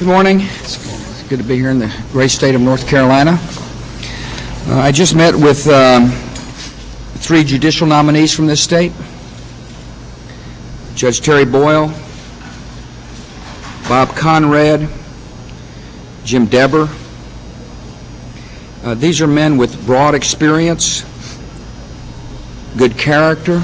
Good morning. It's good to be here in the great state of North Carolina. I just met with 3 judicial nominees from this state: Judge Terry Boyle, Bob Conrad, Jim Deber. These are men with broad experience, good character.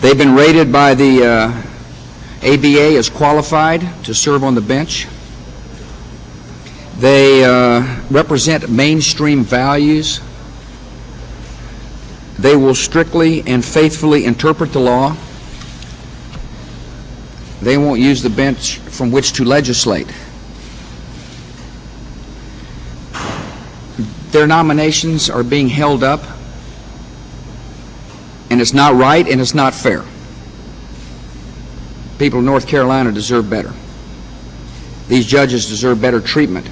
They've been rated by the ABA as qualified to serve on the bench. They represent mainstream values. They will strictly and faithfully interpret the law. They won't use the bench from which to legislate. Their nominations are being held up, and it's not right and it's not fair. People of North Carolina deserve better. These judges deserve better treatment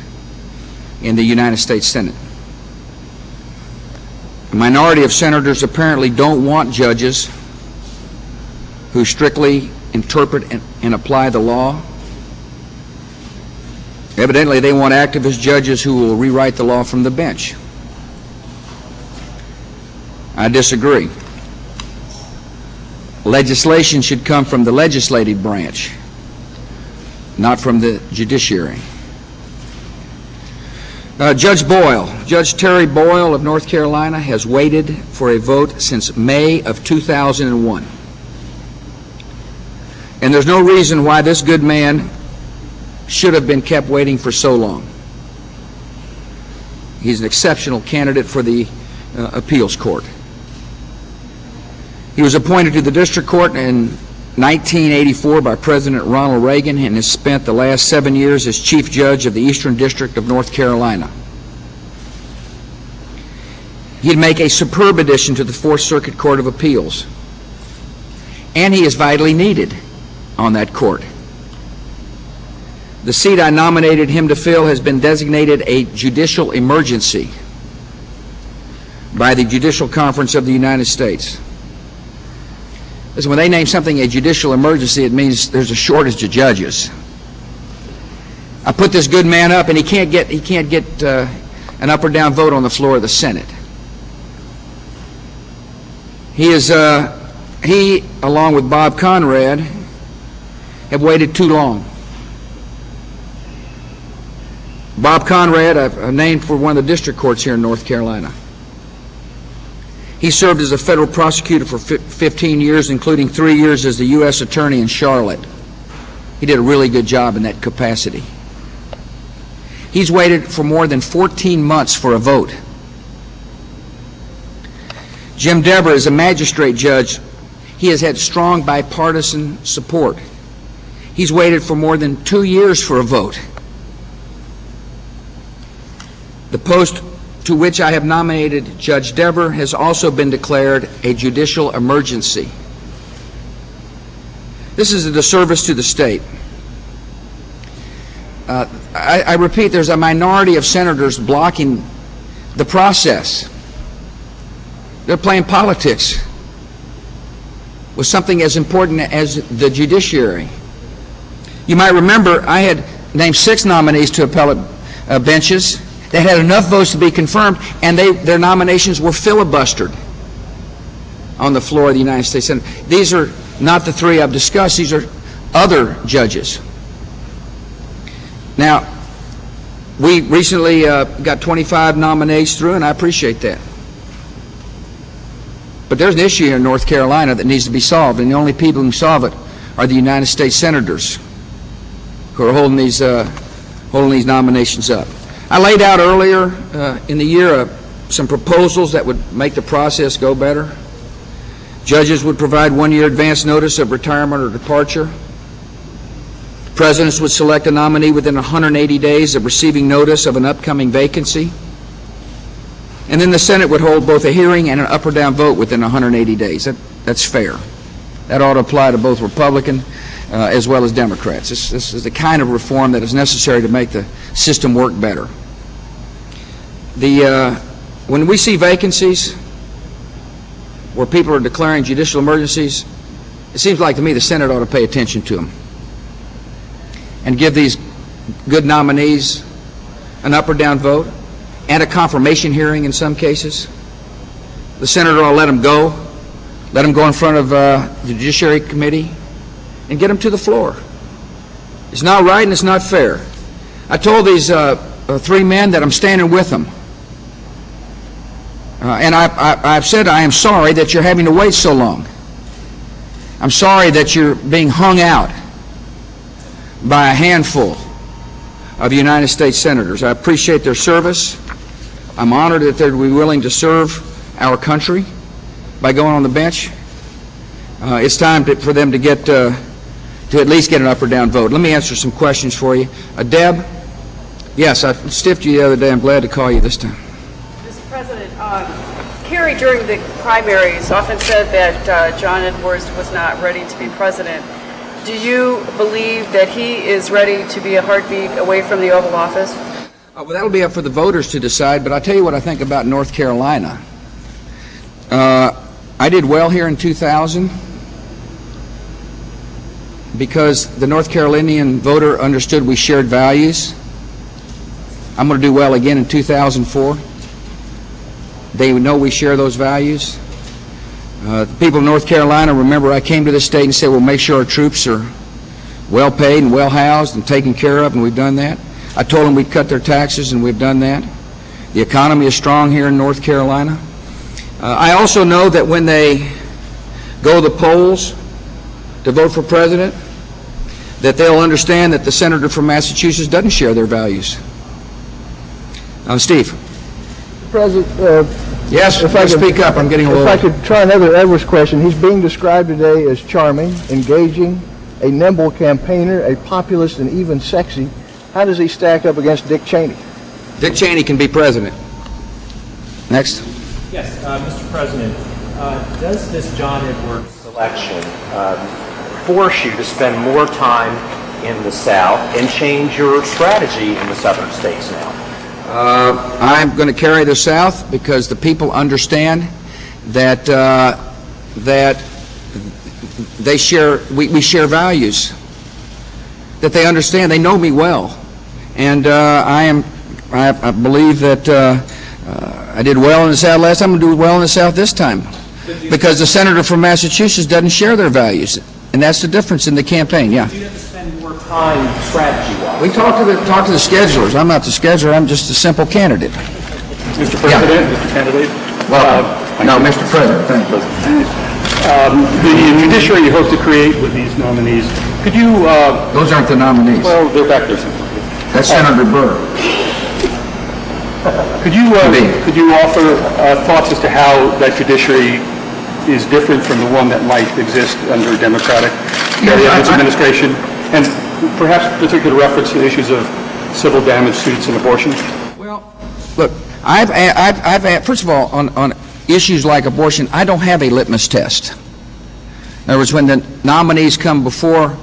in the United States Senate. A minority of senators apparently don't want judges who strictly interpret and apply the law. Evidently, they want activist judges who will rewrite the law from the bench. I disagree. Legislation should come from the legislative branch, not from the judiciary. Judge Terry Boyle of North Carolina has waited for a vote since May of 2001. And there's no reason why this good man should have been kept waiting for so long. He's an exceptional candidate for the appeals court. He was appointed to the district court in 1984 by President Ronald Reagan and has spent the last 7 years as chief judge of the Eastern District of North Carolina. He'd make a superb addition to the Fourth Circuit Court of Appeals, and he is vitally needed on that court. The seat I nominated him to fill has been designated a judicial emergency by the Judicial Conference of the United States. Listen, when they name something a judicial emergency, it means there's a shortage of judges. I put this good man up, and he can't get an up or down vote on the floor of the Senate. He, along with Bob Conrad, have waited too long. Bob Conrad, a name for one of the district courts here in North Carolina. He served as a federal prosecutor for 15 years, including 3 years as the U.S. Attorney in Charlotte. He did a really good job in that capacity. He's waited for more than 14 months for a vote. Jim Deber is a magistrate judge. He has had strong bipartisan support. He's waited for more than 2 years for a vote. The post to which I have nominated Judge Deber has also been declared a judicial emergency. This is a disservice to the state. I repeat, there's a minority of senators blocking the process. They're playing politics with something as important as the judiciary. You might remember I had named 6 nominees to appellate benches. They had enough votes to be confirmed, and their nominations were filibustered on the floor of the United States Senate. These are not the 3 I've discussed. These are other judges. Now, we recently got 25 nominees through, and I appreciate that. But there's an issue here in North Carolina that needs to be solved, and the only people who can solve it are the United States senators who are holding these nominations up. I laid out earlier in the year some proposals that would make the process go better. Judges would provide 1-year advance notice of retirement or departure. Presidents would select a nominee within 180 days of receiving notice of an upcoming vacancy. And then the Senate would hold both a hearing and an up or down vote within 180 days. That's fair. That ought to apply to both Republican as well as Democrats. This is the kind of reform that is necessary to make the system work better. When we see vacancies where people are declaring judicial emergencies, it seems like to me the Senate ought to pay attention to them and give these good nominees an up or down vote and a confirmation hearing in some cases. The senator will let them go in front of the Judiciary Committee and get them to the floor. It's not right and it's not fair. I told these three men that I'm standing with them. And I've said I am sorry that you're having to wait so long. I'm sorry that you're being hung out by a handful of United States senators. I appreciate their service. I'm honored that they'd be willing to serve our country by going on the bench. It's time for them to get to at least get an up or down vote. Let me answer some questions for you. Deb, yes, I stiffed you the other day. I'm glad to call you this time. Mr. President, Kerry during the primaries often said that John Edwards was not ready to be president. Do you believe that he is ready to be a heartbeat away from the Oval Office? Well, that'll be up for the voters to decide, but I'll tell you what I think about North Carolina. I did well here in 2000 because the North Carolinian voter understood we shared values. I'm going to do well again in 2004. They know we share those values. The people of North Carolina, remember I came to this state and said, we'll make sure our troops are well paid and well housed and taken care of, and we've done that. I told them we'd cut their taxes, and we've done that. The economy is strong here in North Carolina. I also know that when they go to the polls to vote for president, that they'll understand that the senator from Massachusetts doesn't share their values. Steve. President, yes, if I could speak up, I'm getting a little... If I could try another Edwards question. He's being described today as charming, engaging, a nimble campaigner, a populist, and even sexy. How does he stack up against Dick Cheney? Dick Cheney can be president. Next. Yes, Mr. President, does this John Edwards selection force you to spend more time in the South and change your strategy in the southern states now? I'm going to carry the South because the people understand that that they share we share values. That they understand. They know me well, and I believe that I did well in the South last time. I'm going to do well in the South this time because the senator from Massachusetts doesn't share their values, and that's the difference in the campaign. Yeah. Do you have to spend more time strategy-wise? We talk to the schedulers. I'm not the scheduler. I'm just a simple candidate. Mr. President, Mr. Candidate. No, Mr. President. Thank you. The judiciary you hope to create with these nominees, could you... Those aren't the nominees. Well, they're back there. That's Senator Burr. Could you offer thoughts as to how that judiciary is different from the one that might exist under a Democratic administration, and perhaps particular reference to issues of civil damage suits and abortion? Well, look, first of all, on issues like abortion, I don't have a litmus test. In other words, when the nominees come before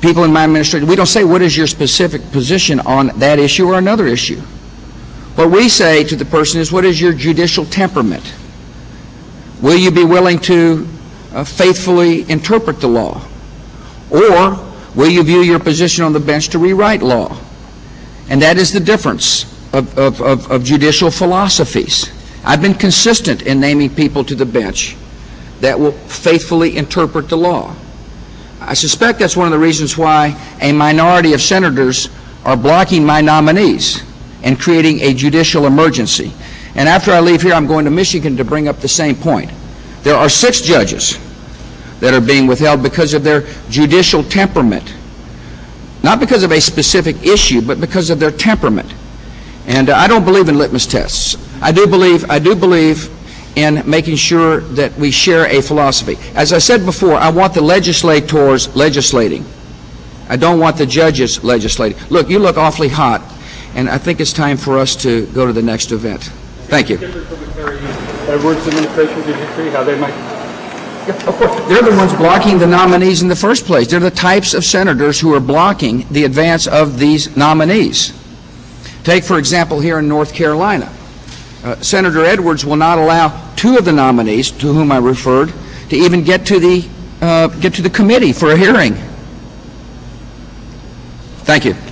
people in my administration, we don't say, what is your specific position on that issue or another issue? What we say to the person is, what is your judicial temperament? Will you be willing to faithfully interpret the law? Or will you view your position on the bench to rewrite law? And that is the difference of judicial philosophies. I've been consistent in naming people to the bench that will faithfully interpret the law. I suspect that's one of the reasons why a minority of senators are blocking my nominees and creating a judicial emergency. And after I leave here, I'm going to Michigan to bring up the same point. There are 6 judges that are being withheld because of their judicial temperament. Not because of a specific issue, but because of their temperament. And I don't believe in litmus tests. I do believe in making sure that we share a philosophy. As I said before, I want the legislators legislating. I don't want the judges legislating. Look, you look awfully hot, and I think it's time for us to go to the next event. Thank you. Edwards administration judiciary, how they might... Of course, they're the ones blocking the nominees in the first place. They're the types of senators who are blocking the advance of these nominees. Take, for example, here in North Carolina. Senator Edwards will not allow 2 of the nominees to whom I referred to even get to the committee for a hearing. Thank you.